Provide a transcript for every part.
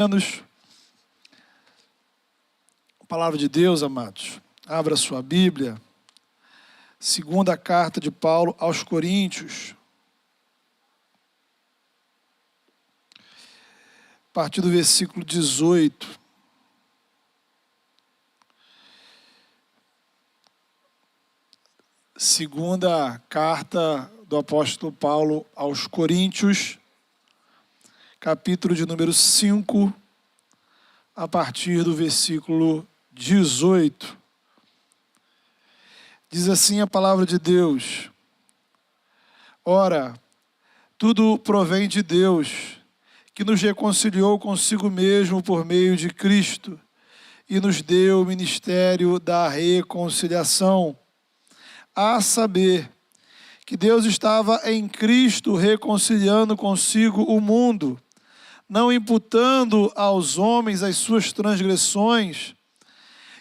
Anos. Palavra de Deus, amados. Abra sua Bíblia. Segunda carta de Paulo aos Coríntios. A partir do versículo 18. Segunda carta do apóstolo Paulo aos Coríntios, capítulo de número 5, a partir do versículo 18. Diz assim a palavra de Deus: Ora, tudo provém de Deus, que nos reconciliou consigo mesmo por meio de Cristo e nos deu o ministério da reconciliação, a saber, que Deus estava em Cristo reconciliando consigo o mundo, não imputando aos homens as suas transgressões,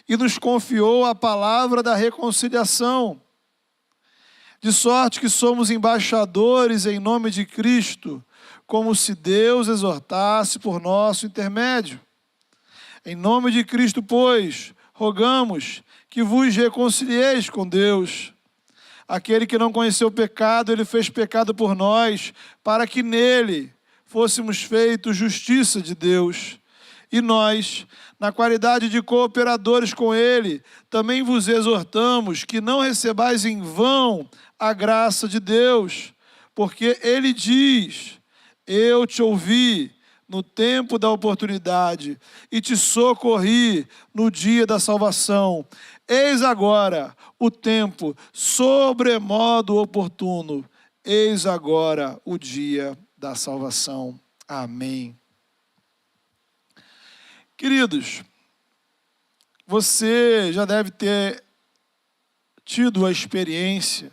e nos confiou a palavra da reconciliação. De sorte que somos embaixadores em nome de Cristo, como se Deus exortasse por nosso intermédio. Em nome de Cristo, pois, rogamos que vos reconcilieis com Deus. Aquele que não conheceu o pecado, ele fez pecado por nós, para que nele fôssemos feitos justiça de Deus. E nós, na qualidade de cooperadores com ele, também vos exortamos que não recebais em vão a graça de Deus, porque ele diz: eu te ouvi no tempo da oportunidade e te socorri no dia da salvação. Eis agora o tempo sobremodo oportuno. Eis agora o dia da salvação. Amém. Queridos, você já deve ter tido a experiência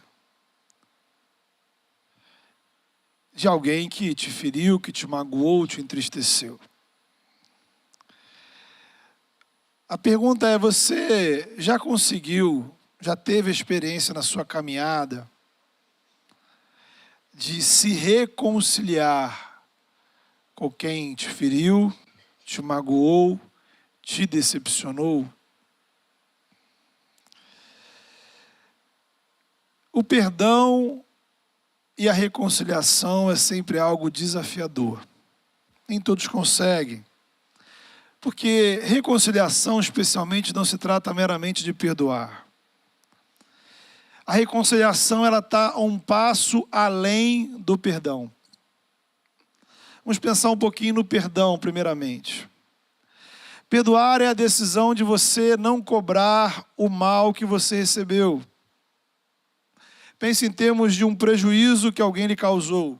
de alguém que te feriu, que te magoou, te entristeceu. A pergunta é: você já conseguiu, já teve a experiência na sua caminhada de se reconciliar com quem te feriu, te magoou, te decepcionou? O perdão e a reconciliação é sempre algo desafiador. Nem todos conseguem. Porque reconciliação, especialmente, não se trata meramente de perdoar. A reconciliação, ela está um passo além do perdão. Vamos pensar um pouquinho no perdão, primeiramente. Perdoar é a decisão de você não cobrar o mal que você recebeu. Pense em termos de um prejuízo que alguém lhe causou.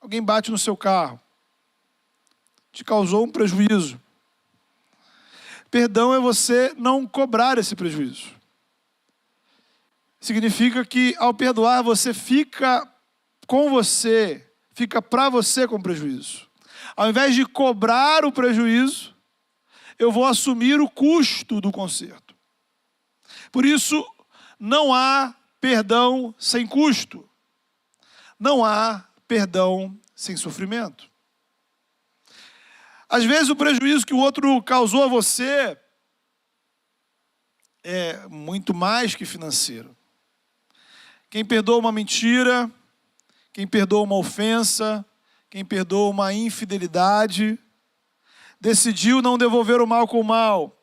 Alguém bate no seu carro. Te causou um prejuízo. Perdão é você não cobrar esse prejuízo. Significa que ao perdoar você fica com você, fica para você com o prejuízo. Ao invés de cobrar o prejuízo, eu vou assumir o custo do conserto. Por isso, não há perdão sem custo. Não há perdão sem sofrimento. Às vezes o prejuízo que o outro causou a você é muito mais que financeiro. Quem perdoa uma mentira, quem perdoa uma ofensa, quem perdoa uma infidelidade, decidiu não devolver o mal com o mal.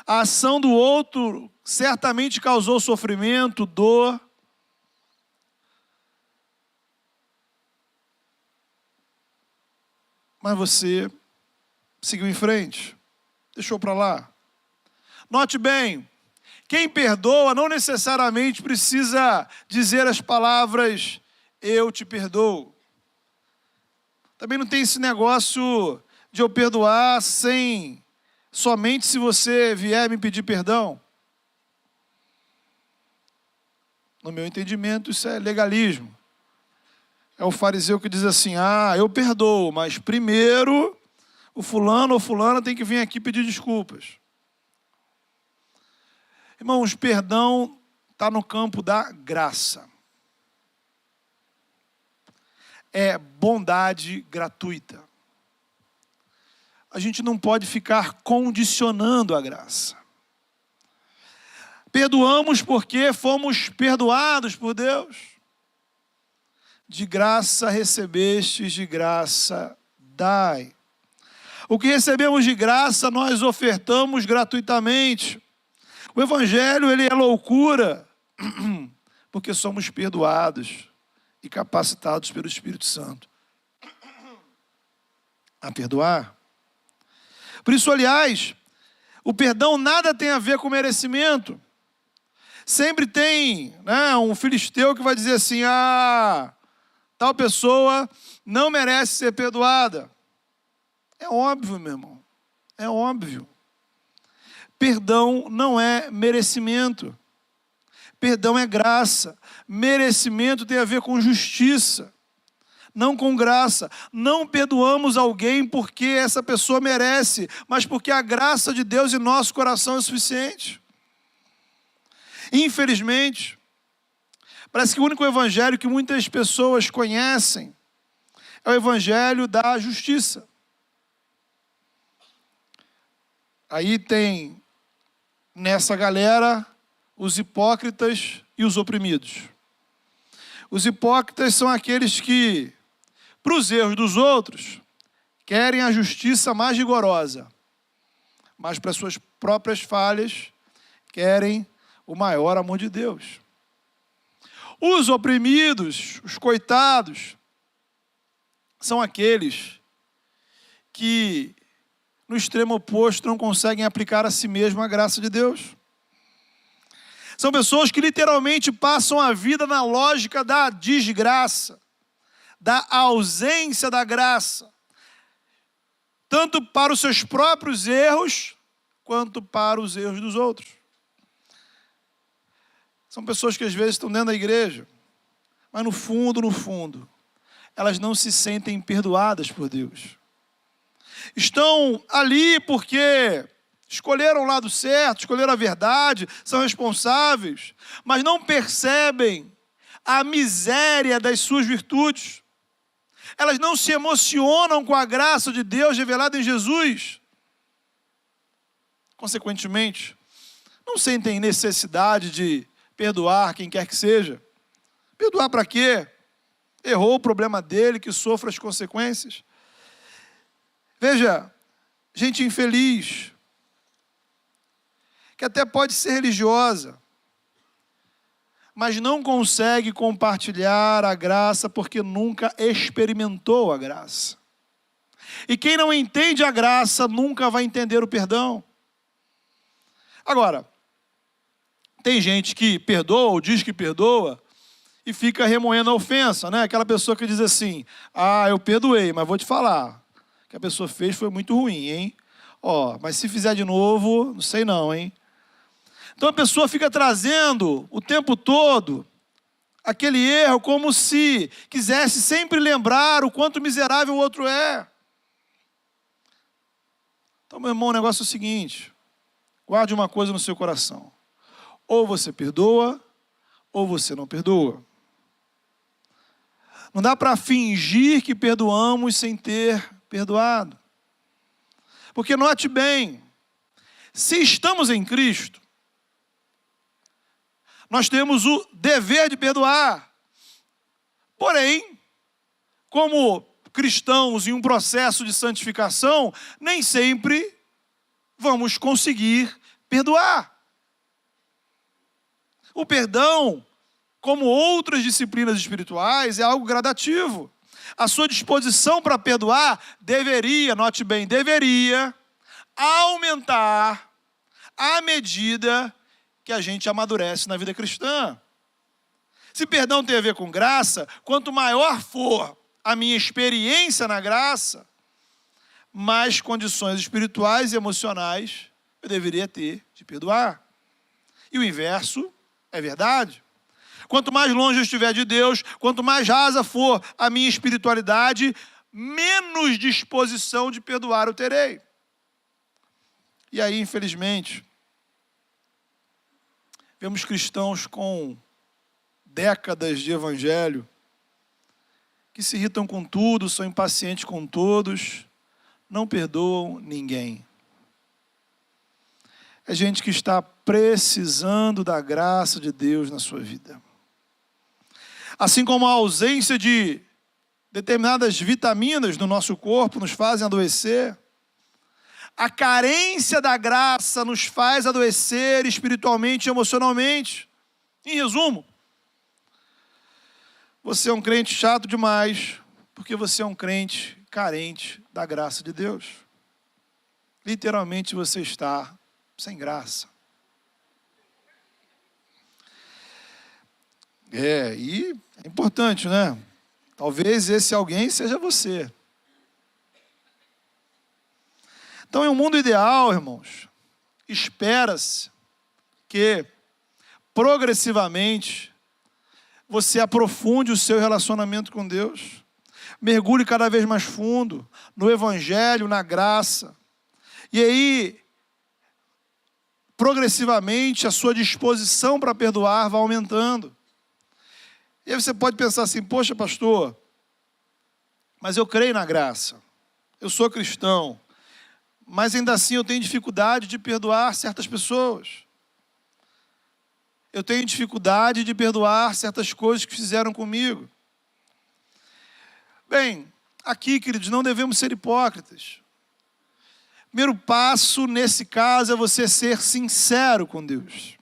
A ação do outro certamente causou sofrimento, dor. Mas você seguiu em frente, deixou para lá. Note bem, quem perdoa não necessariamente precisa dizer as palavras eu te perdoo. Também não tem esse negócio de eu perdoar somente se você vier me pedir perdão. No meu entendimento, isso é legalismo. É o fariseu que diz assim: eu perdoo, mas primeiro o fulano ou fulana tem que vir aqui pedir desculpas. Irmãos, perdão está no campo da graça. É bondade gratuita. a gente não pode ficar condicionando a graça. Perdoamos porque fomos perdoados por Deus. De graça recebestes, de graça dai. O que recebemos de graça, nós ofertamos gratuitamente. O Evangelho, ele é loucura, porque somos perdoados e capacitados pelo Espírito Santo a perdoar. Por isso, aliás, o perdão nada tem a ver com merecimento. Sempre tem, né, um filisteu que vai dizer assim, tal pessoa não merece ser perdoada. É óbvio, meu irmão, é óbvio. Perdão não é merecimento. Perdão é graça. Merecimento tem a ver com justiça, não com graça. Não perdoamos alguém porque essa pessoa merece, mas porque a graça de Deus em nosso coração é suficiente. Infelizmente, parece que o único evangelho que muitas pessoas conhecem é o evangelho da justiça. Aí tem nessa galera os hipócritas e os oprimidos. Os hipócritas são aqueles que, para os erros dos outros, querem a justiça mais rigorosa, mas para suas próprias falhas, querem o maior amor de Deus. Os oprimidos, os coitados, são aqueles que, no extremo oposto, não conseguem aplicar a si mesmo a graça de Deus. São pessoas que literalmente passam a vida na lógica da desgraça, da ausência da graça, tanto para os seus próprios erros, quanto para os erros dos outros. São pessoas que às vezes estão dentro da igreja, mas no fundo, elas não se sentem perdoadas por Deus. Estão ali porque escolheram o lado certo, escolheram a verdade, são responsáveis, mas não percebem a miséria das suas virtudes. Elas não se emocionam com a graça de Deus revelada em Jesus. Consequentemente, não sentem necessidade de perdoar quem quer que seja. Perdoar para quê? Errou, o problema dele, que sofra as consequências. Veja, gente infeliz, que até pode ser religiosa, mas não consegue compartilhar a graça porque nunca experimentou a graça. E quem não entende a graça nunca vai entender o perdão. Agora, tem gente que perdoa ou diz que perdoa e fica remoendo a ofensa, né? Aquela pessoa que diz assim, eu perdoei, mas vou te falar, o que a pessoa fez foi muito ruim, hein? Mas se fizer de novo, não sei não, hein? Então a pessoa fica trazendo o tempo todo aquele erro como se quisesse sempre lembrar o quanto miserável o outro é. Então, meu irmão, o negócio é o seguinte, guarde uma coisa no seu coração. Ou você perdoa, ou você não perdoa. Não dá para fingir que perdoamos sem ter perdoado. Porque note bem, se estamos em Cristo, nós temos o dever de perdoar. Porém, como cristãos em um processo de santificação, nem sempre vamos conseguir perdoar. O perdão, como outras disciplinas espirituais, é algo gradativo. A sua disposição para perdoar deveria, note bem, deveria aumentar à medida que a gente amadurece na vida cristã. Se perdão tem a ver com graça, quanto maior for a minha experiência na graça, mais condições espirituais e emocionais eu deveria ter de perdoar. E o inverso é verdade. Quanto mais longe eu estiver de Deus, quanto mais rasa for a minha espiritualidade, menos disposição de perdoar eu terei. E aí, infelizmente, vemos cristãos com décadas de evangelho que se irritam com tudo, são impacientes com todos, não perdoam ninguém. É gente que está precisando da graça de Deus na sua vida. Assim como a ausência de determinadas vitaminas no nosso corpo nos fazem adoecer, a carência da graça nos faz adoecer espiritualmente e emocionalmente. Em resumo, você é um crente chato demais, porque você é um crente carente da graça de Deus. Literalmente você está sem graça. E é importante, né? Talvez esse alguém seja você. Então, em um mundo ideal, irmãos, espera-se que, progressivamente, você aprofunde o seu relacionamento com Deus, mergulhe cada vez mais fundo no Evangelho, na graça. E aí, progressivamente, a sua disposição para perdoar vai aumentando. E aí você pode pensar assim, poxa, pastor, mas eu creio na graça, eu sou cristão, mas ainda assim eu tenho dificuldade de perdoar certas pessoas. Eu tenho dificuldade de perdoar certas coisas que fizeram comigo. Bem, aqui, queridos, não devemos ser hipócritas. Primeiro passo, nesse caso, é você ser sincero com Deus.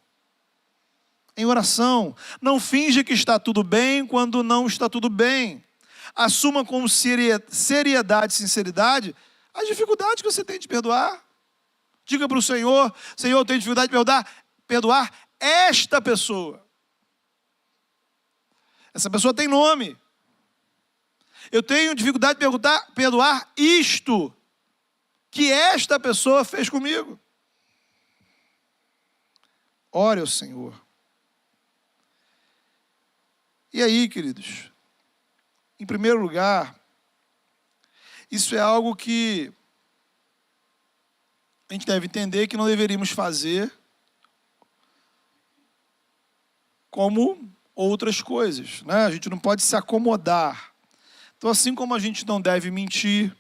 Em oração, não finja que está tudo bem quando não está tudo bem. Assuma com seriedade e sinceridade as dificuldades que você tem de perdoar. Diga para o Senhor, Senhor, eu tenho dificuldade de perdoar esta pessoa. Essa pessoa tem nome. Eu tenho dificuldade de perdoar isto que esta pessoa fez comigo. Ore ao Senhor. E aí, queridos, em primeiro lugar, isso é algo que a gente deve entender que não deveríamos fazer como outras coisas, né? A gente não pode se acomodar. Então, assim como a gente não deve mentir,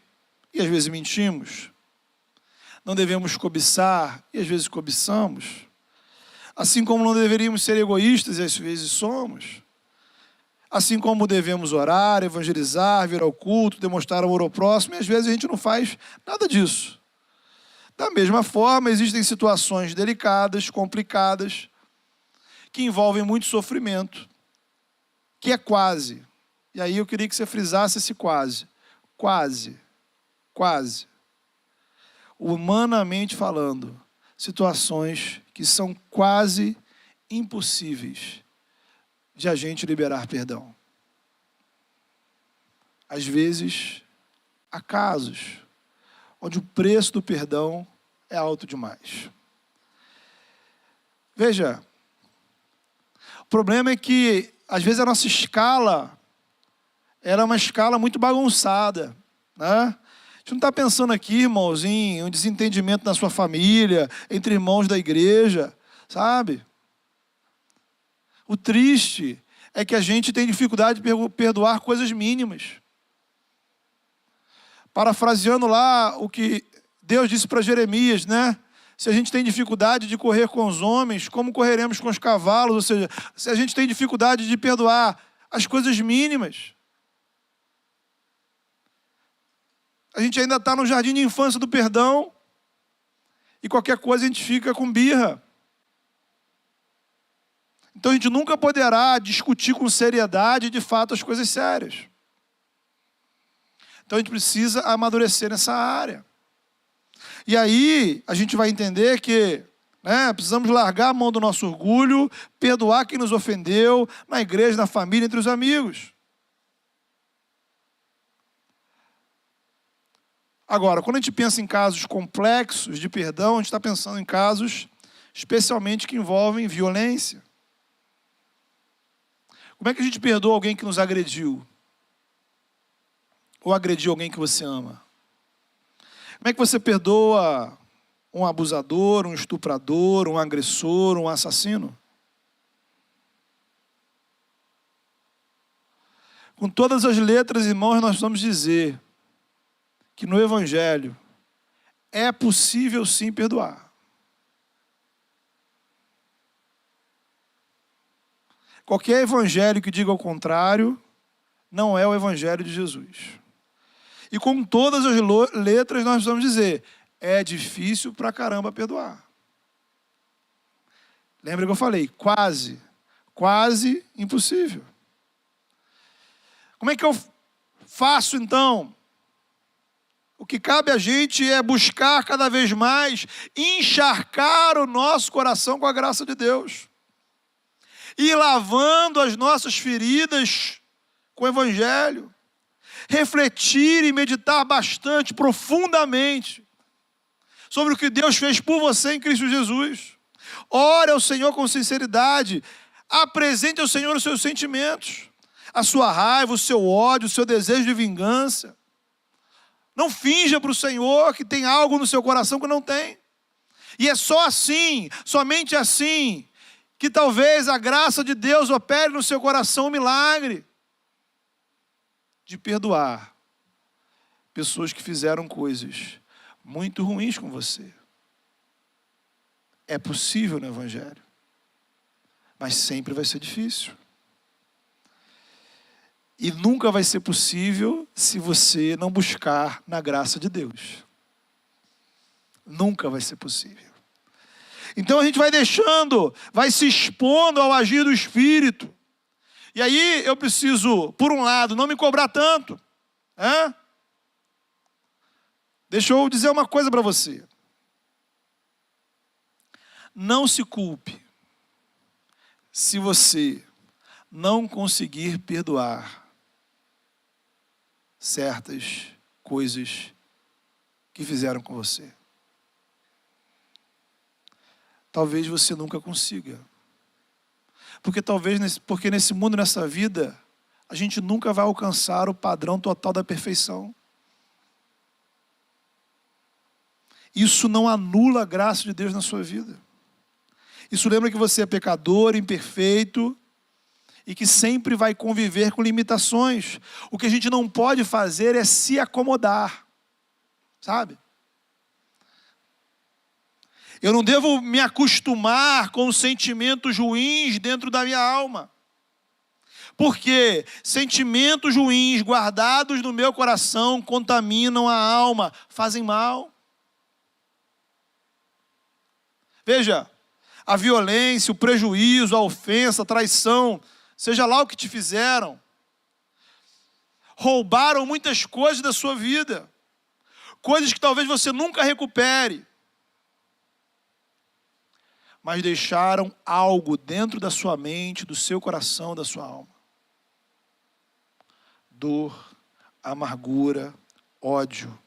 e às vezes mentimos, não devemos cobiçar, e às vezes cobiçamos, assim como não deveríamos ser egoístas, e às vezes somos, assim como devemos orar, evangelizar, vir ao culto, demonstrar amor ao próximo, e às vezes a gente não faz nada disso. Da mesma forma, existem situações delicadas, complicadas, que envolvem muito sofrimento, que é quase. E aí eu queria que você frisasse esse quase. Quase. Quase. Humanamente falando, situações que são quase impossíveis de a gente liberar perdão. Às vezes, há casos onde o preço do perdão é alto demais. Veja, o problema é que, às vezes, a nossa escala era uma escala muito bagunçada, né? A gente não está pensando aqui, irmãos, em um desentendimento na sua família, entre irmãos da igreja, sabe? O triste é que a gente tem dificuldade de perdoar coisas mínimas. Parafraseando lá o que Deus disse para Jeremias, né? Se a gente tem dificuldade de correr com os homens, como correremos com os cavalos? Ou seja, se a gente tem dificuldade de perdoar as coisas mínimas, a gente ainda está no jardim de infância do perdão e qualquer coisa a gente fica com birra. Então a gente nunca poderá discutir com seriedade, de fato, as coisas sérias. Então a gente precisa amadurecer nessa área. E aí a gente vai entender que precisamos largar a mão do nosso orgulho, perdoar quem nos ofendeu, na igreja, na família, entre os amigos. Agora, quando a gente pensa em casos complexos de perdão, a gente está pensando em casos especialmente que envolvem violência. Como é que a gente perdoa alguém que nos agrediu? Ou agrediu alguém que você ama? Como é que você perdoa um abusador, um estuprador, um agressor, um assassino? Com todas as letras, irmãos, nós vamos dizer que no Evangelho é possível sim perdoar. Qualquer evangelho que diga o contrário não é o Evangelho de Jesus. E com todas as letras nós precisamos dizer, é difícil pra caramba perdoar. Lembra que eu falei? Quase impossível. Como é que eu faço então? O que cabe a gente é buscar cada vez mais encharcar o nosso coração com a graça de Deus. Ir lavando as nossas feridas com o Evangelho. Refletir e meditar bastante, profundamente, sobre o que Deus fez por você em Cristo Jesus. Ore ao Senhor com sinceridade. Apresente ao Senhor os seus sentimentos. A sua raiva, o seu ódio, o seu desejo de vingança. Não finja para o Senhor que tem algo no seu coração que não tem. E é só assim, somente assim, que talvez a graça de Deus opere no seu coração um milagre de perdoar pessoas que fizeram coisas muito ruins com você. É possível no Evangelho, mas sempre vai ser difícil. E nunca vai ser possível se você não buscar na graça de Deus. Nunca vai ser possível. Então a gente vai deixando, vai se expondo ao agir do Espírito. E aí eu preciso, por um lado, não me cobrar tanto. Deixa eu dizer uma coisa para você. Não se culpe se você não conseguir perdoar certas coisas que fizeram com você. Talvez você nunca consiga. Porque nesse mundo, nessa vida, a gente nunca vai alcançar o padrão total da perfeição. Isso não anula a graça de Deus na sua vida. Isso lembra que você é pecador, imperfeito, e que sempre vai conviver com limitações. O que a gente não pode fazer é se acomodar, sabe? Eu não devo me acostumar com sentimentos ruins dentro da minha alma. Porque sentimentos ruins guardados no meu coração contaminam a alma, fazem mal. Veja, a violência, o prejuízo, a ofensa, a traição, seja lá o que te fizeram, roubaram muitas coisas da sua vida, coisas que talvez você nunca recupere, mas deixaram algo dentro da sua mente, do seu coração, da sua alma. Dor, amargura, ódio.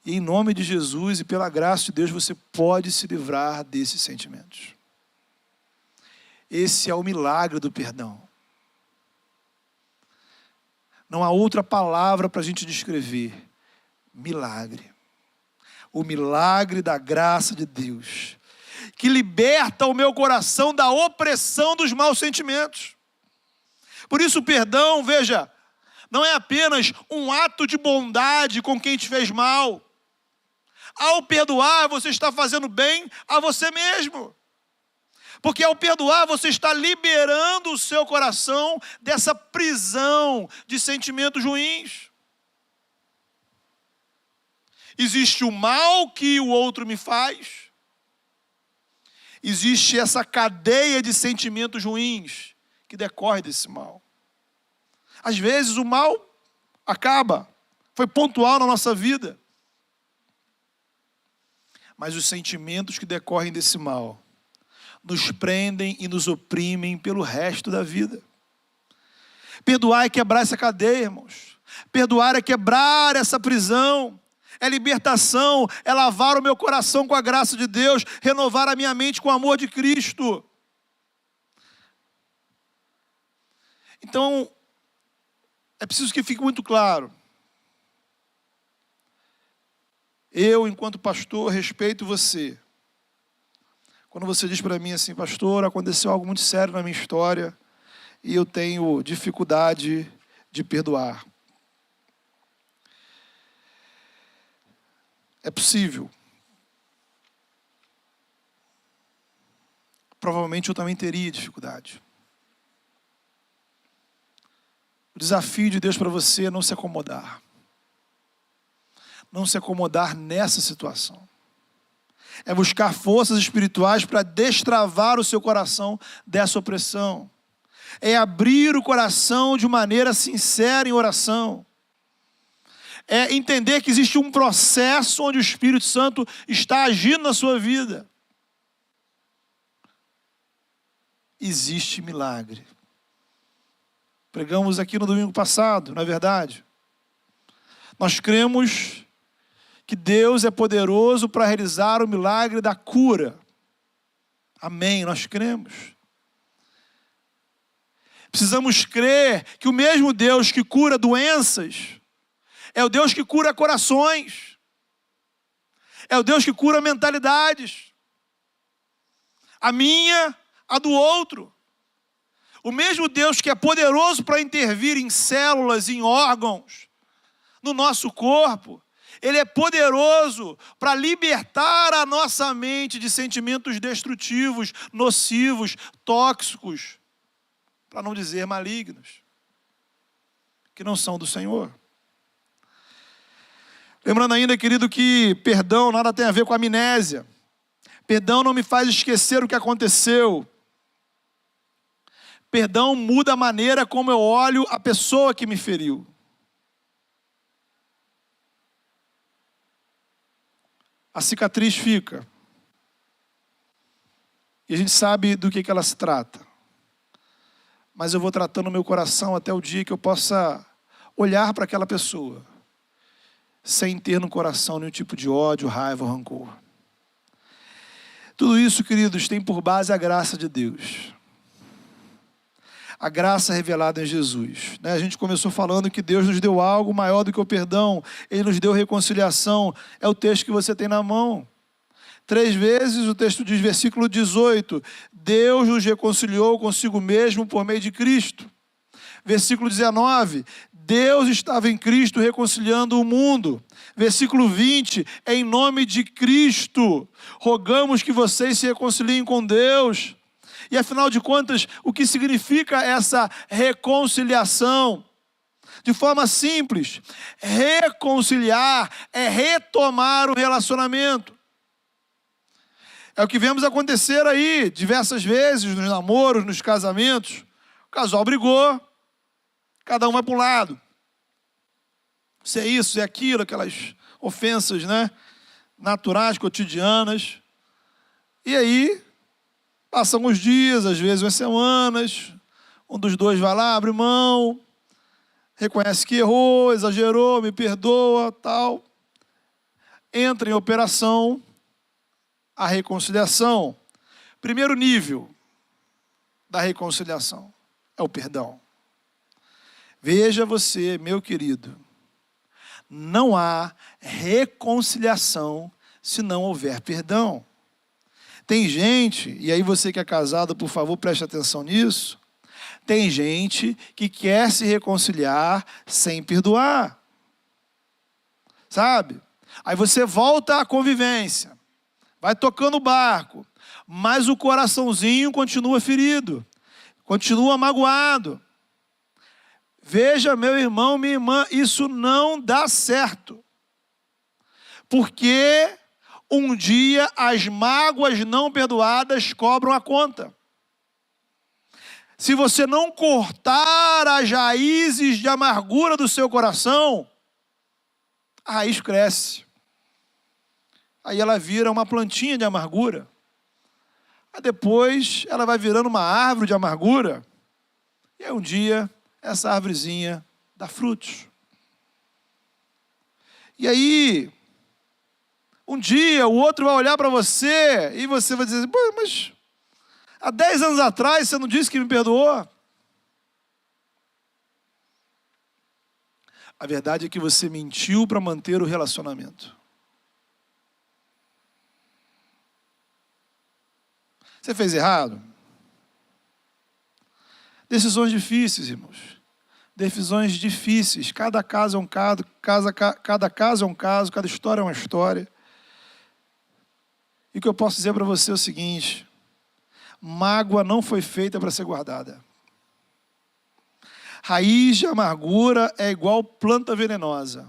E em nome de Jesus e pela graça de Deus, você pode se livrar desses sentimentos. Esse é o milagre do perdão. Não há outra palavra para a gente descrever. Milagre. O milagre da graça de Deus, que liberta o meu coração da opressão dos maus sentimentos. Por isso o perdão, veja, não é apenas um ato de bondade com quem te fez mal. Ao perdoar, você está fazendo bem a você mesmo. Porque ao perdoar, você está liberando o seu coração dessa prisão de sentimentos ruins. Existe o mal que o outro me faz. Existe essa cadeia de sentimentos ruins que decorre desse mal. Às vezes o mal acaba, foi pontual na nossa vida. Mas os sentimentos que decorrem desse mal nos prendem e nos oprimem pelo resto da vida. Perdoar é quebrar essa cadeia, irmãos. Perdoar é quebrar essa prisão. É libertação, é lavar o meu coração com a graça de Deus, renovar a minha mente com o amor de Cristo. Então, é preciso que fique muito claro. Eu, enquanto pastor, respeito você. Quando você diz para mim assim, pastor, aconteceu algo muito sério na minha história e eu tenho dificuldade de perdoar. É possível. Provavelmente eu também teria dificuldade. O desafio de Deus para você é não se acomodar. Não se acomodar nessa situação. É buscar forças espirituais para destravar o seu coração dessa opressão. É abrir o coração de maneira sincera em oração. É entender que existe um processo onde o Espírito Santo está agindo na sua vida. Existe milagre. Pregamos aqui no domingo passado, não é verdade? Nós cremos que Deus é poderoso para realizar o milagre da cura. Amém, nós cremos. Precisamos crer que o mesmo Deus que cura doenças é o Deus que cura corações. É o Deus que cura mentalidades. A minha, a do outro. O mesmo Deus que é poderoso para intervir em células, em órgãos, no nosso corpo, Ele é poderoso para libertar a nossa mente de sentimentos destrutivos, nocivos, tóxicos, para não dizer malignos, que não são do Senhor. Lembrando ainda, querido, que perdão nada tem a ver com amnésia. Perdão não me faz esquecer o que aconteceu. Perdão muda a maneira como eu olho a pessoa que me feriu. A cicatriz fica. E a gente sabe do que ela se trata. Mas eu vou tratando o meu coração até o dia que eu possa olhar para aquela pessoa sem ter no coração nenhum tipo de ódio, raiva ou rancor. Tudo isso, queridos, tem por base a graça de Deus. A graça revelada em Jesus. A gente começou falando que Deus nos deu algo maior do que o perdão. Ele nos deu reconciliação. É o texto que você tem na mão. 3 vezes o texto diz, versículo 18, Deus nos reconciliou consigo mesmo por meio de Cristo. Versículo 19, Deus estava em Cristo reconciliando o mundo. Versículo 20, em nome de Cristo, rogamos que vocês se reconciliem com Deus. E afinal de contas, o que significa essa reconciliação? De forma simples, reconciliar é retomar o relacionamento. É o que vemos acontecer aí diversas vezes nos namoros, nos casamentos. O casal brigou, cada um vai para um lado. Isso é isso, é aquilo, aquelas ofensas, naturais, cotidianas. E aí, passam os dias, às vezes umas semanas, um dos dois vai lá, abre mão, reconhece que errou, exagerou, me perdoa, tal. Entra em operação a reconciliação. Primeiro nível da reconciliação é o perdão. Veja você, meu querido, não há reconciliação se não houver perdão. Tem gente, e aí você que é casado, por favor, preste atenção nisso, tem gente que quer se reconciliar sem perdoar. Sabe? Aí você volta à convivência, vai tocando o barco, mas o coraçãozinho continua ferido, continua magoado. Veja, meu irmão, minha irmã, isso não dá certo. Porque um dia as mágoas não perdoadas cobram a conta. Se você não cortar as raízes de amargura do seu coração, a raiz cresce. Aí ela vira uma plantinha de amargura. Aí depois ela vai virando uma árvore de amargura. E aí um dia essa árvorezinha dá frutos. E aí, um dia o outro vai olhar para você e você vai dizer, pô, mas há 10 anos atrás você não disse que me perdoou? A verdade é que você mentiu para manter o relacionamento. Você fez errado? Decisões difíceis, irmãos. Decisões difíceis. Cada caso é um caso, cada caso é um caso, cada história é uma história. E o que eu posso dizer para você é o seguinte: mágoa não foi feita para ser guardada. Raiz de amargura é igual planta venenosa.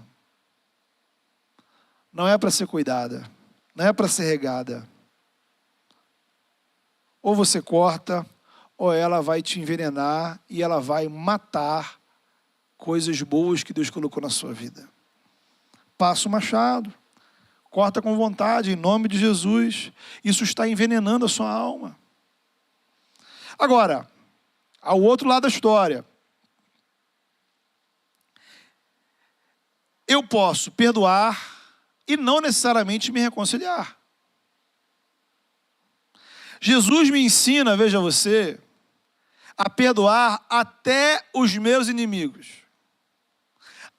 Não é para ser cuidada, não é para ser regada. Ou você corta, ou ela vai te envenenar e ela vai matar coisas boas que Deus colocou na sua vida. Passa o machado, corta com vontade, em nome de Jesus. Isso está envenenando a sua alma. Agora, ao outro lado da história, eu posso perdoar e não necessariamente me reconciliar. Jesus me ensina, veja você, a perdoar até os meus inimigos,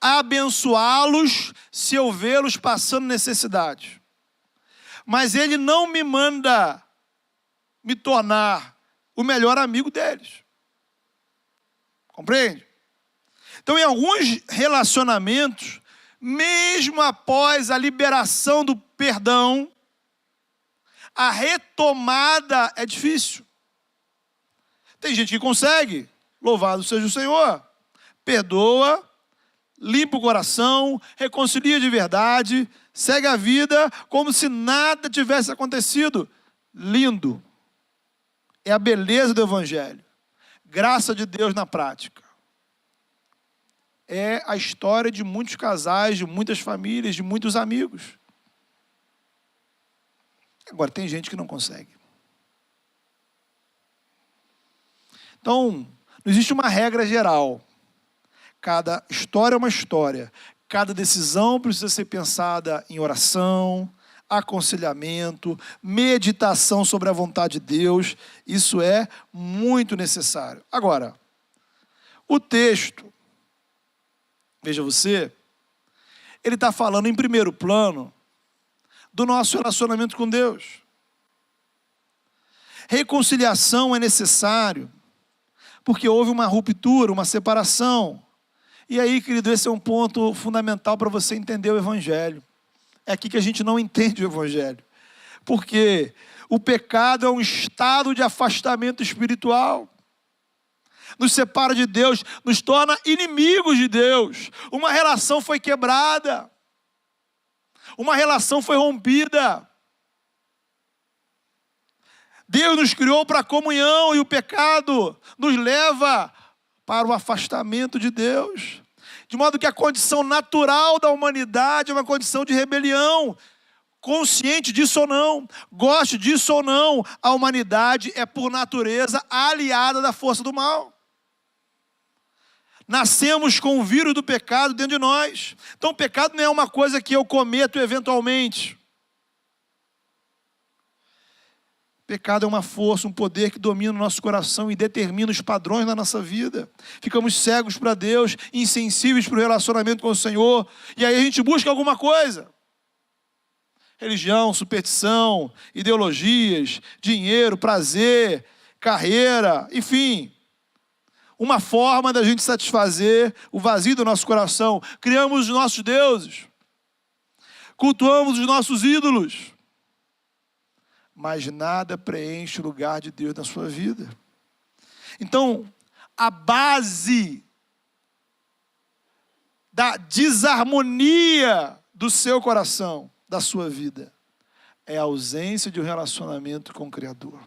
a abençoá-los se eu vê-los passando necessidade. Mas Ele não me manda me tornar o melhor amigo deles. Compreende? Então, em alguns relacionamentos, mesmo após a liberação do perdão, a retomada é difícil. Tem gente que consegue, louvado seja o Senhor, perdoa, limpa o coração, reconcilia de verdade, segue a vida como se nada tivesse acontecido. Lindo. É a beleza do Evangelho. Graça de Deus na prática. É a história de muitos casais, de muitas famílias, de muitos amigos. Agora, tem gente que não consegue. Então, não existe uma regra geral. Cada história é uma história. Cada decisão precisa ser pensada em oração, aconselhamento, meditação sobre a vontade de Deus. Isso é muito necessário. Agora, o texto, veja você, ele está falando em primeiro plano do nosso relacionamento com Deus. Reconciliação é necessário, porque houve uma ruptura, uma separação. E aí, querido, esse é um ponto fundamental para você entender o Evangelho. É aqui que a gente não entende o Evangelho. Porque o pecado é um estado de afastamento espiritual. Nos separa de Deus, nos torna inimigos de Deus. Uma relação foi quebrada. Uma relação foi rompida. Deus nos criou para a comunhão e o pecado nos leva para o afastamento de Deus. De modo que a condição natural da humanidade é uma condição de rebelião. Consciente disso ou não, goste disso ou não, a humanidade é por natureza aliada da força do mal. Nascemos com o vírus do pecado dentro de nós. Então o pecado não é uma coisa que eu cometo eventualmente. O pecado é uma força, um poder que domina o nosso coração e determina os padrões da nossa vida. Ficamos cegos para Deus, insensíveis para o relacionamento com o Senhor. E aí a gente busca alguma coisa. Religião, superstição, ideologias, dinheiro, prazer, carreira, enfim. Uma forma da gente satisfazer o vazio do nosso coração. Criamos os nossos deuses. Cultuamos os nossos ídolos. Mas nada preenche o lugar de Deus na sua vida. Então, a base da desarmonia do seu coração, da sua vida, é a ausência de um relacionamento com o Criador.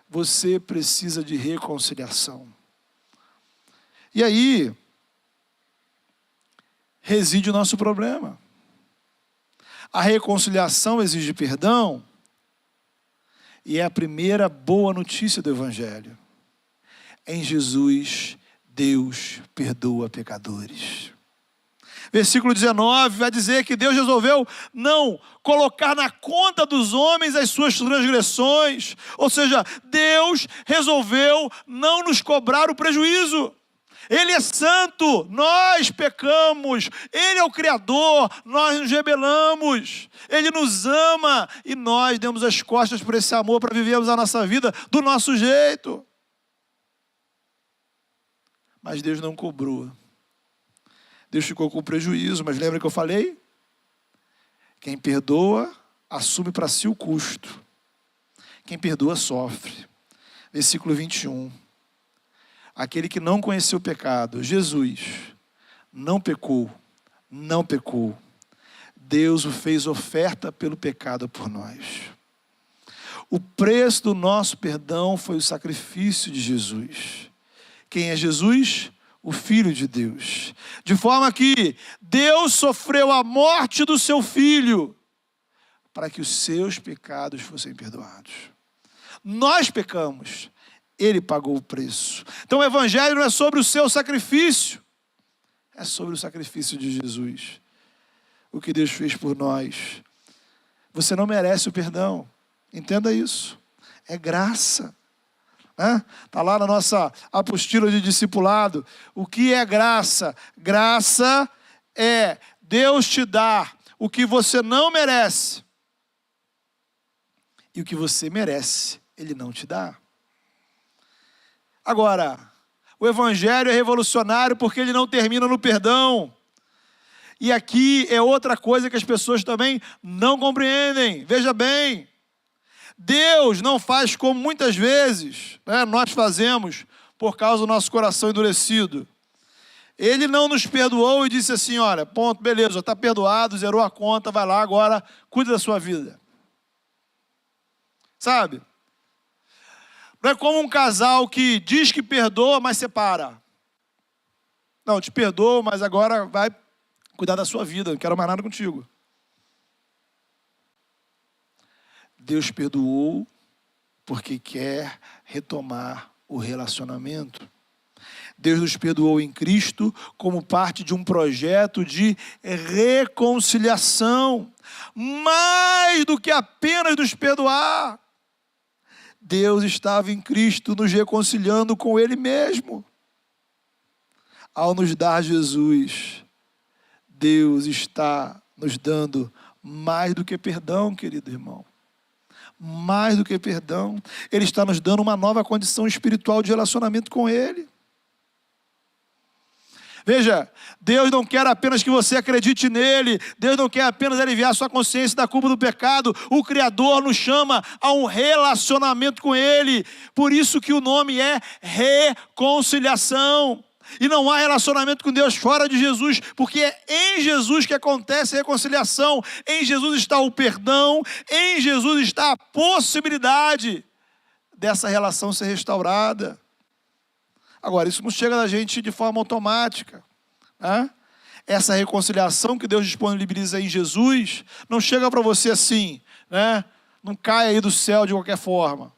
Você precisa de reconciliação. E aí, reside o nosso problema. A reconciliação exige perdão, e é a primeira boa notícia do Evangelho. Em Jesus, Deus perdoa pecadores. Versículo 19 vai dizer que Deus resolveu não colocar na conta dos homens as suas transgressões. Ou seja, Deus resolveu não nos cobrar o prejuízo. Ele é santo, nós pecamos. Ele é o Criador, nós nos rebelamos. Ele nos ama e nós demos as costas por esse amor para vivermos a nossa vida do nosso jeito. Mas Deus não cobrou. Deus ficou com prejuízo, mas lembra que eu falei? Quem perdoa, assume para si o custo. Quem perdoa sofre. Versículo 21. Aquele que não conheceu o pecado, Jesus, não pecou. Deus o fez oferta pelo pecado por nós. O preço do nosso perdão foi o sacrifício de Jesus. Quem é Jesus? O Filho de Deus. De forma que Deus sofreu a morte do seu Filho para que os seus pecados fossem perdoados. Nós pecamos, Ele pagou o preço. Então o Evangelho não é sobre o seu sacrifício, é sobre o sacrifício de Jesus. O que Deus fez por nós. Você não merece o perdão. Entenda isso. É graça. Está lá na nossa apostila de discipulado. O que é graça? Graça é Deus te dar o que você não merece. E o que você merece, Ele não te dá. Agora, o Evangelho é revolucionário porque ele não termina no perdão. E aqui é outra coisa que as pessoas também não compreendem. Veja bem, Deus não faz como muitas vezes nós fazemos por causa do nosso coração endurecido. Ele não nos perdoou e disse assim, olha, ponto, beleza, está perdoado, zerou a conta, vai lá agora, cuida da sua vida. Sabe? Não é como um casal que diz que perdoa, mas separa. Não, te perdoo, mas agora vai cuidar da sua vida, não quero mais nada contigo. Deus perdoou porque quer retomar o relacionamento. Deus nos perdoou em Cristo como parte de um projeto de reconciliação. Mais do que apenas nos perdoar. Deus estava em Cristo nos reconciliando com Ele mesmo. Ao nos dar Jesus, Deus está nos dando mais do que perdão, querido irmão. Mais do que perdão. Ele está nos dando uma nova condição espiritual de relacionamento com Ele. Veja, Deus não quer apenas que você acredite nele. Deus não quer apenas aliviar sua consciência da culpa do pecado. O Criador nos chama a um relacionamento com Ele. Por isso que o nome é reconciliação. E não há relacionamento com Deus fora de Jesus, porque é em Jesus que acontece a reconciliação. Em Jesus está o perdão, em Jesus está a possibilidade dessa relação ser restaurada. Agora, isso não chega da gente de forma automática. Essa reconciliação que Deus disponibiliza em Jesus, não chega para você assim, não cai aí do céu de qualquer forma.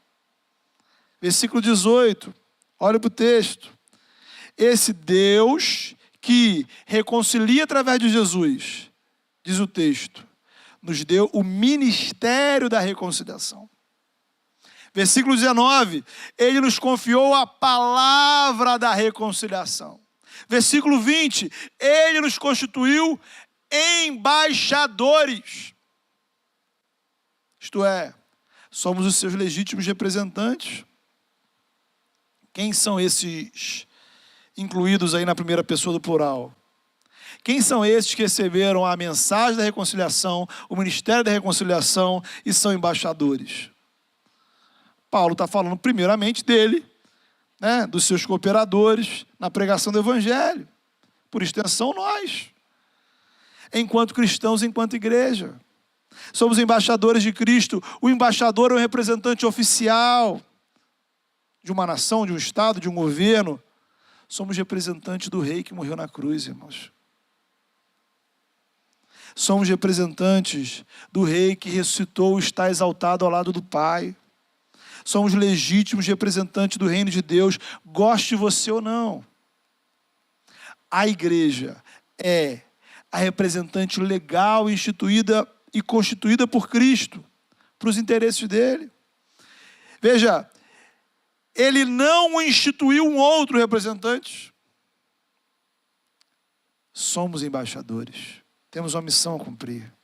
Versículo 18, olha para o texto. Esse Deus que reconcilia através de Jesus, diz o texto, nos deu o ministério da reconciliação. Versículo 19, Ele nos confiou a palavra da reconciliação. Versículo 20, Ele nos constituiu embaixadores. Isto é, somos os seus legítimos representantes. Quem são esses incluídos aí na primeira pessoa do plural? Quem são esses que receberam a mensagem da reconciliação, o ministério da reconciliação e são embaixadores? Paulo está falando primeiramente dele, dos seus cooperadores na pregação do Evangelho. Por extensão, nós. Enquanto cristãos, enquanto igreja. Somos embaixadores de Cristo. O embaixador é um representante oficial de uma nação, de um estado, de um governo. Somos representantes do Rei que morreu na cruz, irmãos. Somos representantes do Rei que ressuscitou e está exaltado ao lado do Pai. Somos legítimos representantes do reino de Deus, goste você ou não. A igreja é a representante legal, instituída e constituída por Cristo, para os interesses dele. Veja, ele não instituiu um outro representante. Somos embaixadores, temos uma missão a cumprir.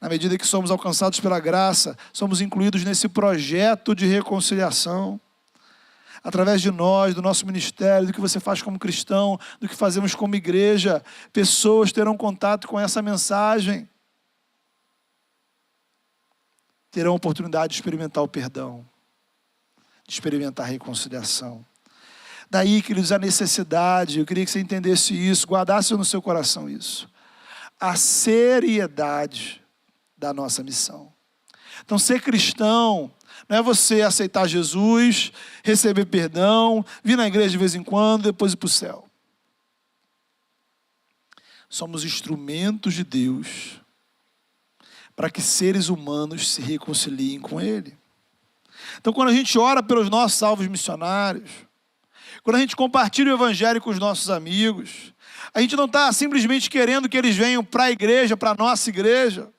Na medida que somos alcançados pela graça, somos incluídos nesse projeto de reconciliação. Através de nós, do nosso ministério, do que você faz como cristão, do que fazemos como igreja, pessoas terão contato com essa mensagem. terão a oportunidade de experimentar o perdão, de experimentar a reconciliação. Daí, queridos, a necessidade, eu queria que você entendesse isso, guardasse no seu coração isso, a seriedade da nossa missão. Então, ser cristão não é você aceitar Jesus, receber perdão, vir na igreja de vez em quando, depois ir para o céu. Somos instrumentos de Deus para que seres humanos se reconciliem com Ele. Então, quando a gente ora pelos nossos alvos missionários, quando a gente compartilha o Evangelho com os nossos amigos, a gente não está simplesmente querendo que eles venham para a igreja, para a nossa igreja.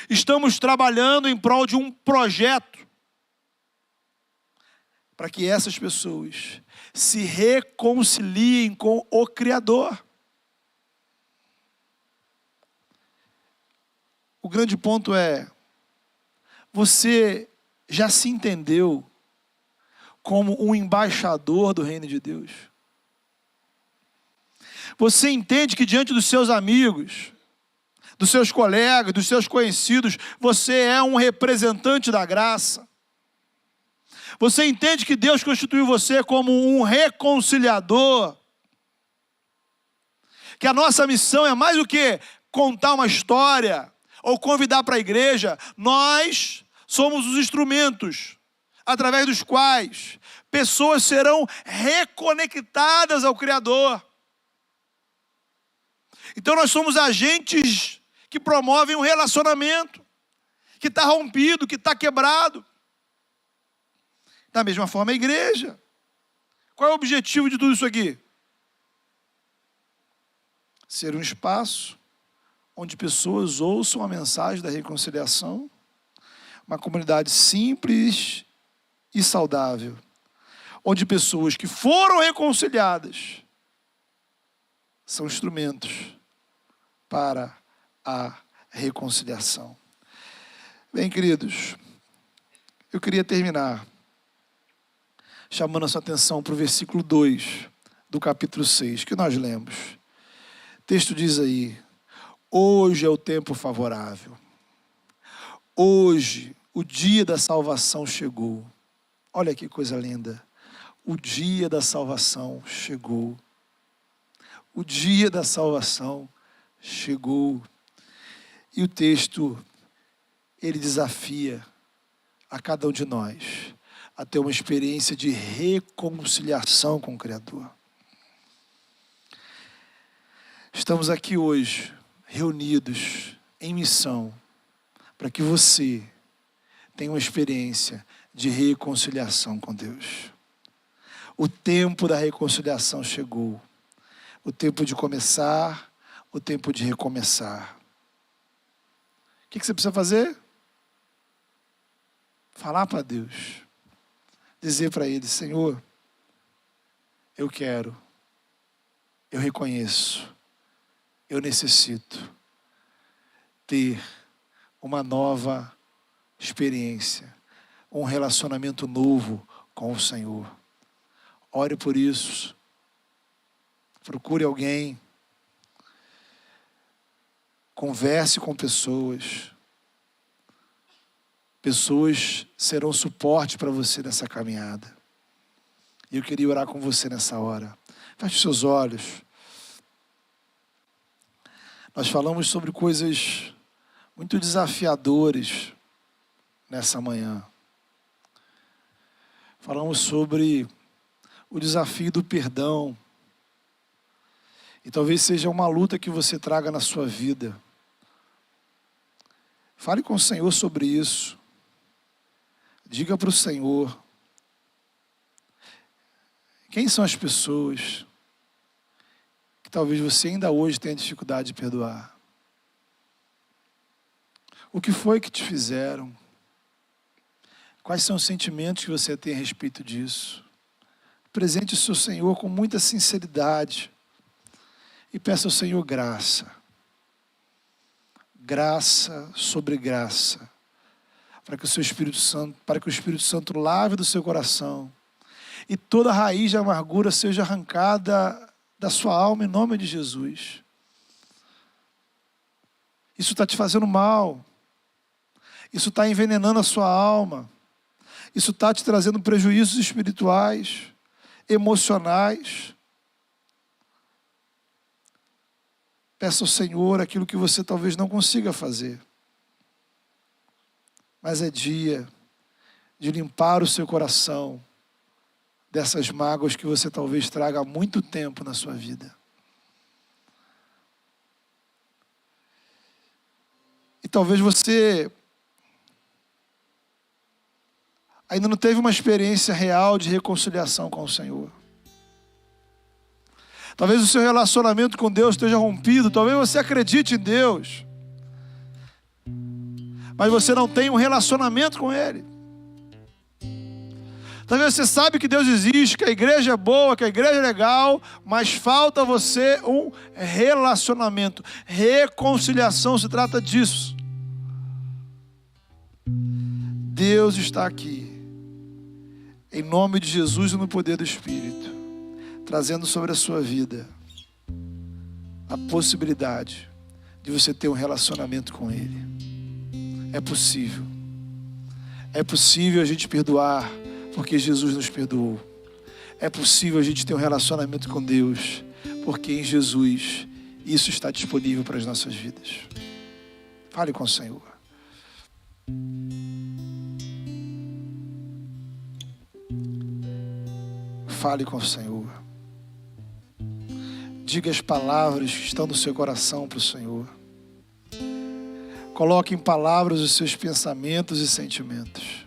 Estamos trabalhando em prol de um projeto para que essas pessoas se reconciliem com o Criador. O grande ponto é, você já se entendeu como um embaixador do reino de Deus? Você entende que diante dos seus amigos, dos seus colegas, dos seus conhecidos, você é um representante da graça? Você entende que Deus constituiu você como um reconciliador? Que a nossa missão é mais do que contar uma história ou convidar para a igreja. Nós somos os instrumentos através dos quais pessoas serão reconectadas ao Criador. Então nós somos agentes que promovem um relacionamento que está rompido, que está quebrado. Da mesma forma a igreja. Qual é o objetivo de tudo isso aqui? Ser um espaço onde pessoas ouçam a mensagem da reconciliação, uma comunidade simples e saudável, onde pessoas que foram reconciliadas são instrumentos para a reconciliação. Bem, queridos, eu queria terminar chamando a sua atenção para o versículo 2 do capítulo 6, que nós lemos. O texto diz aí: hoje é o tempo favorável. Hoje, o dia da salvação chegou. Olha que coisa linda. O dia da salvação chegou. O dia da salvação chegou. E o texto, ele desafia a cada um de nós a ter uma experiência de reconciliação com o Criador. Estamos aqui hoje, reunidos em missão, para que você tenha uma experiência de reconciliação com Deus. O tempo da reconciliação chegou. O tempo de começar, o tempo de recomeçar. O que você precisa fazer? Falar para Deus. Dizer para Ele: Senhor, eu quero, eu reconheço, eu necessito ter uma nova experiência, um relacionamento novo com o Senhor. Ore por isso. Procure alguém. Converse com pessoas. Pessoas serão suporte para você nessa caminhada. E eu queria orar com você nessa hora. Feche os seus olhos. Nós falamos sobre coisas muito desafiadoras nessa manhã. Falamos sobre o desafio do perdão. E talvez seja uma luta que você traga na sua vida. Fale com o Senhor sobre isso. Diga para o Senhor: quem são as pessoas que talvez você ainda hoje tenha dificuldade de perdoar? O que foi que te fizeram? Quais são os sentimentos que você tem a respeito disso? Presente o seu Senhor com muita sinceridade e peça ao Senhor graça. Graça sobre graça. Para que o Espírito Santo lave do seu coração e toda raiz de amargura seja arrancada da sua alma em nome de Jesus. Isso está te fazendo mal. Isso está envenenando a sua alma. Isso está te trazendo prejuízos espirituais, emocionais. Peça ao Senhor aquilo que você talvez não consiga fazer. Mas é dia de limpar o seu coração dessas mágoas que você talvez traga há muito tempo na sua vida. E talvez você ainda não teve uma experiência real de reconciliação com o Senhor. Talvez o seu relacionamento com Deus esteja rompido. Talvez você acredite em Deus, mas você não tem um relacionamento com Ele. Talvez você sabe que Deus existe, que a igreja é boa, que a igreja é legal, mas falta você um relacionamento. Reconciliação se trata disso. Deus está aqui, em nome de Jesus e no poder do Espírito, trazendo sobre a sua vida a possibilidade de você ter um relacionamento com Ele. É possível. É possível a gente perdoar, porque Jesus nos perdoou. É possível a gente ter um relacionamento com Deus, porque em Jesus isso está disponível para as nossas vidas. Fale com o Senhor. Fale com o Senhor. Diga as palavras que estão no seu coração para o Senhor. Coloque em palavras os seus pensamentos e sentimentos.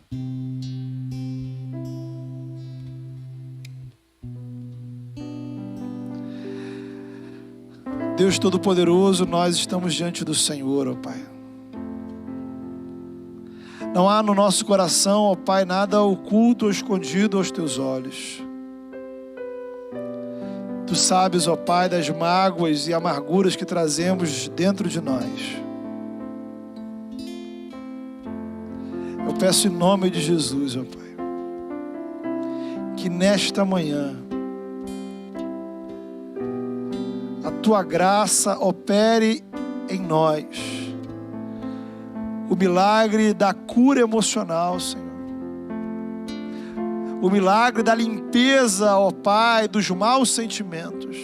Deus Todo-Poderoso, nós estamos diante do Senhor, ó Pai. Não há no nosso coração, ó Pai, nada oculto ou escondido aos Teus olhos. Tu sabes, ó Pai, das mágoas e amarguras que trazemos dentro de nós. Eu peço em nome de Jesus, ó Pai, que nesta manhã a Tua graça opere em nós o milagre da cura emocional, Senhor. O milagre da limpeza, ó Pai, dos maus sentimentos.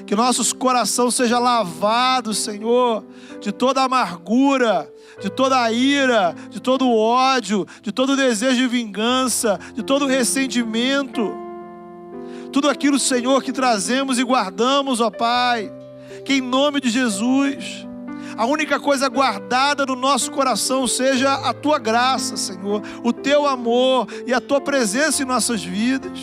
Que nossos coração seja lavado, Senhor, de toda amargura, de toda a ira, de todo o ódio, de todo o desejo de vingança, de todo o ressentimento. Tudo aquilo, Senhor, que trazemos e guardamos, ó Pai, que em nome de Jesus, a única coisa guardada no nosso coração seja a Tua graça, Senhor, o Teu amor e a Tua presença em nossas vidas.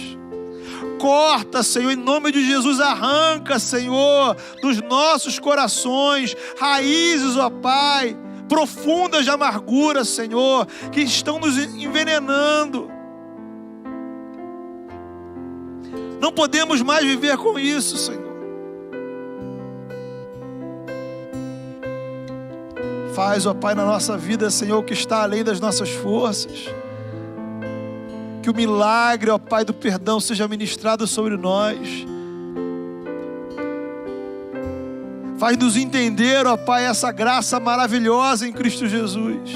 Corta, Senhor, em nome de Jesus, arranca, Senhor, dos nossos corações, raízes, ó Pai, profundas de amargura, Senhor, que estão nos envenenando. Não podemos mais viver com isso, Senhor. Faz, ó Pai, na nossa vida, Senhor, o que está além das nossas forças. Que o milagre, ó Pai, do perdão seja ministrado sobre nós. Faz-nos entender, ó Pai, essa graça maravilhosa em Cristo Jesus.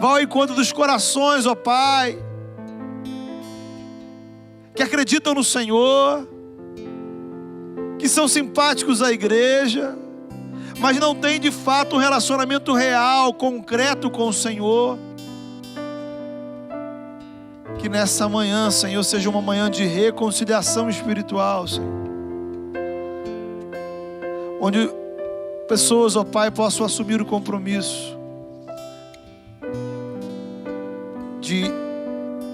Vá ao encontro dos corações, ó Pai, que acreditam no Senhor, que são simpáticos à igreja, mas não têm de fato um relacionamento real, concreto com o Senhor. Que nessa manhã, Senhor, seja uma manhã de reconciliação espiritual, Senhor. Onde pessoas, ó Pai, possam assumir o compromisso de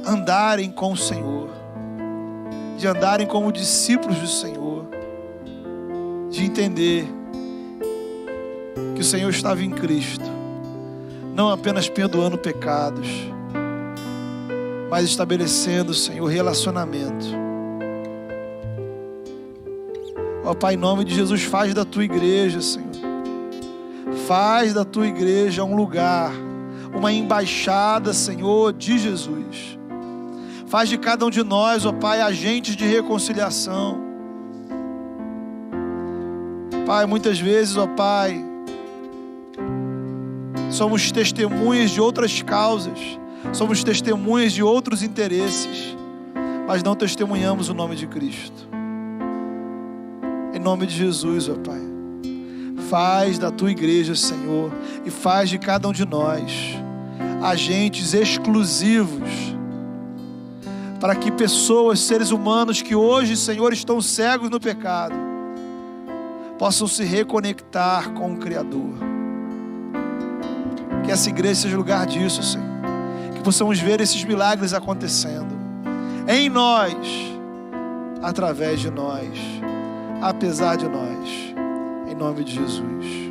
andarem com o Senhor, de andarem como discípulos do Senhor, de entender que o Senhor estava em Cristo, não apenas perdoando pecados, mas estabelecendo, Senhor, relacionamento. Ó Pai, em nome de Jesus, faz da Tua igreja, Senhor, faz da Tua igreja um lugar, uma embaixada, Senhor, de Jesus. Faz de cada um de nós, ó Pai, agentes de reconciliação. Pai, muitas vezes, ó Pai, somos testemunhas de outras causas, somos testemunhas de outros interesses, mas não testemunhamos o nome de Cristo. Em nome de Jesus, ó Pai, faz da Tua igreja, Senhor, e faz de cada um de nós agentes exclusivos, para que pessoas, seres humanos que hoje, Senhor, estão cegos no pecado, possam se reconectar com o Criador. Que essa igreja seja lugar disso, Senhor. Que possamos ver esses milagres acontecendo em nós, através de nós, apesar de nós, em nome de Jesus.